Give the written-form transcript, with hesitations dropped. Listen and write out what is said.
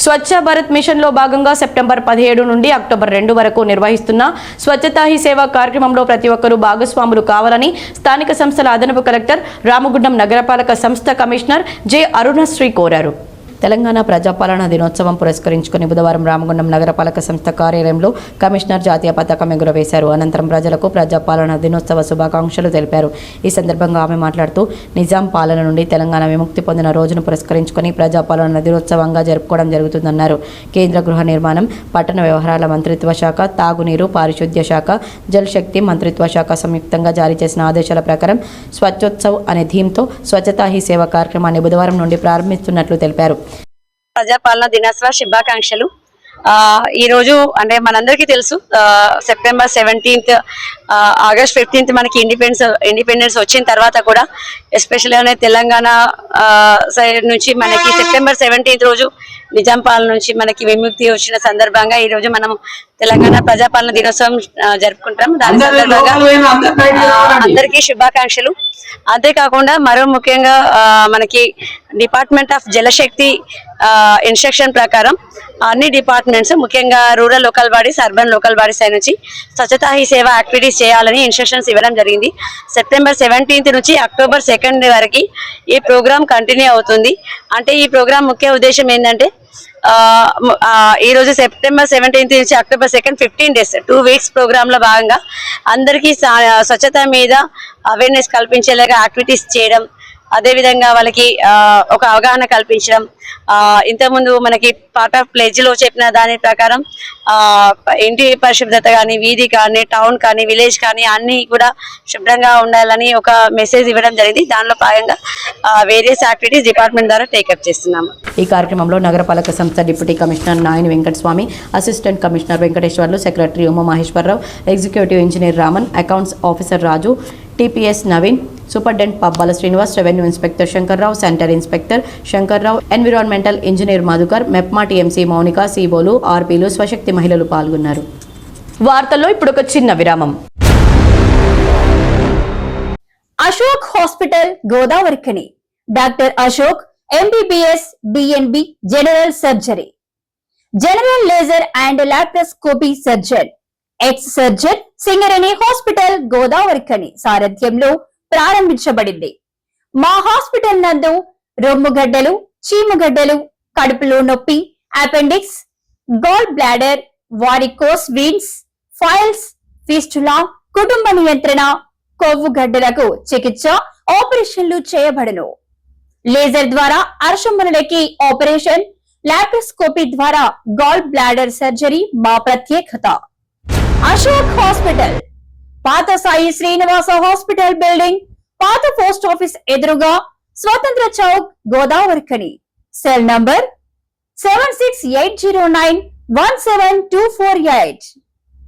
Swachh Bharat machine లో భాగంగా September 17 నుండి అక్టోబర్ 2 వరకు నిర్వహిస్తున్న స్వచ్ఛతా హీ సేవ కార్యక్రమంలో ప్రతి ఒక్కరూ భాగస్వాములు కావాలని స్థానిక సంస్థల అదనపు కలెక్టర్ రామగుండం నగరపాలక సంస్థ కమిషనర్ జె అరుణశ్రీ కోరారు. తెలంగాణ ప్రజాపాలన దినోత్సవం పురస్కరించుకుని బుధవారం రామగుండం నగరపాలక సంస్థ కార్యాలయంలో కమిషనర్ జాతీయ పతాకం ఎగురవేశారు. అనంతరం ప్రజలకు ప్రజాపాలన దినోత్సవ శుభాకాంక్షలు తెలిపారు. ఈ సందర్భంగా ఆమె మాట్లాడుతూ నిజాం పాలన నుండి తెలంగాణ విముక్తి పొందిన రోజును పురస్కరించుకుని ప్రజాపాలన దినోత్సవంగా జరుపుకోవడం జరుగుతుందన్నారు. కేంద్ర గృహ నిర్మాణం, పట్టణ వ్యవహారాల మంత్రిత్వ శాఖ, తాగునీరు, పారిశుద్ధ్య శాఖ, జల్ శక్తి మంత్రిత్వ శాఖ సంయుక్తంగా జారీ చేసిన ఆదేశాల ప్రకారం స్వచ్ఛోత్సవ్ అనే థీమ్తో స్వచ్ఛతా హీ సేవ కార్యక్రమాన్ని బుధవారం నుండి ప్రారంభిస్తున్నట్లు తెలిపారు. ప్రజాపాలన దినోత్సవ శుభాకాంక్షలు. ఈ రోజు అంటే మనందరికీ తెలుసు, సెప్టెంబర్ 17th, ఆగస్ట్ 15th మనకి ఇండిపెండెన్స్ వచ్చిన తర్వాత కూడా ఎస్పెషల్గా తెలంగాణ సైడ్ నుంచి మనకి సెప్టెంబర్ 17th రోజు నిజాం పాలన నుంచి మనకి విముక్తి వచ్చిన సందర్భంగా ఈ రోజు మనం తెలంగాణ ప్రజాపాలన దినోత్సవం జరుపుకుంటాం. దాని సందర్భంగా అందరికీ శుభాకాంక్షలు. అంతేకాకుండా మరో ముఖ్యంగా మనకి డిపార్ట్మెంట్ ఆఫ్ జలశక్తి ఇన్స్ట్రక్షన్ ప్రకారం అన్ని డిపార్ట్మెంట్స్ ముఖ్యంగా rural local bodies, urban local bodies నుంచి స్వచ్ఛతా హీ సేవ యాక్టివిటీస్ చేయాలని ఇన్స్ట్రక్షన్స్ ఇవ్వడం జరిగింది. సెప్టెంబర్ 17th నుంచి అక్టోబర్ 2 వరకు ఈ ప్రోగ్రామ్ కంటిన్యూ అవుతుంది. అంటే ఈ ప్రోగ్రామ్ ముఖ్య ఉద్దేశం ఏంటంటే ఈ రోజు సెప్టెంబర్ 17th నుంచి అక్టోబర్ 2 15 days 2 weeks ప్రోగ్రామ్ లో భాగంగా అందరికీ స్వచ్ఛత మీద అవేర్నెస్ కల్పించేలాగా యాక్టివిటీస్ చేయడం, అదేవిధంగా వాళ్ళకి ఒక అవగాహన కల్పించడం. ఇంతకుముందు మనకి పార్ట్ ఆఫ్ ప్లెడ్జ్ లో చెప్పిన దాని ప్రకారం ఇంటి పరిశుభ్రత కానీ, వీధి కానీ, టౌన్ కానీ, విలేజ్ కానీ అన్ని కూడా శుభ్రంగా ఉండాలని ఒక మెసేజ్ ఇవ్వడం జరిగింది. దానిలో భాగంగా వేరియస్ యాక్టివిటీస్ డిపార్ట్మెంట్ ద్వారా టేకప్ చేస్తున్నాము. ఈ కార్యక్రమంలో నగరపాలక సంస్థ deputy commissioner Nayani Venkataswamy, assistant commissioner Venkateswarlu, secretary Umamaheswara Rao, executive engineer Raman, accounts officer Raju, TPS Naveen, superintendent Pabbala Srinivas, revenue inspector Shankar Rao, sanitary inspector Shankar Rao, environmental engineer Madhukar, MEPMA TMC Mounika, సీబోలు, ఆర్పీలు, స్వశక్తి మహిళలు పాల్గొన్నారు. వార్తల్లో ఇప్పుడు ఒక చిన్న విరామం. Ashok hospital Godavarikhani, doctor Ashok MBBS DNB general surgery, general laser and laparoscopy surgeon, X surgeon, Singareni hospital Godavarikhani సారథ్యంలో ప్రారంభించబడింది. మా హాస్పిటల్ నందు రొమ్ముగడ్డలు, చీముగడ్డలు, కడుపులో నొప్పి, appendix, gall bladder, varicose veins, piles, fistula, కుటుంబ నియంత్రణ, కొవ్వు గడ్డలకు చికిత్స, ఆపరేషన్లు చేయబడును. లేజర్ ద్వారా అర్షములకి ఆపరేషన్, లాప్రోస్కోపీ ద్వారా గాల్ బ్లాడర్ సర్జరీ మా ప్రత్యేకత. అశోక్ హాస్పిటల్ పాత సాయి శ్రీనివాస హాస్పిటల్ బిల్డింగ్, పాత పోస్ట్ ఆఫీస్ ఎదురుగా, స్వతంత్ర చౌక్, గోదావరిఖని. Cell number 7680917248.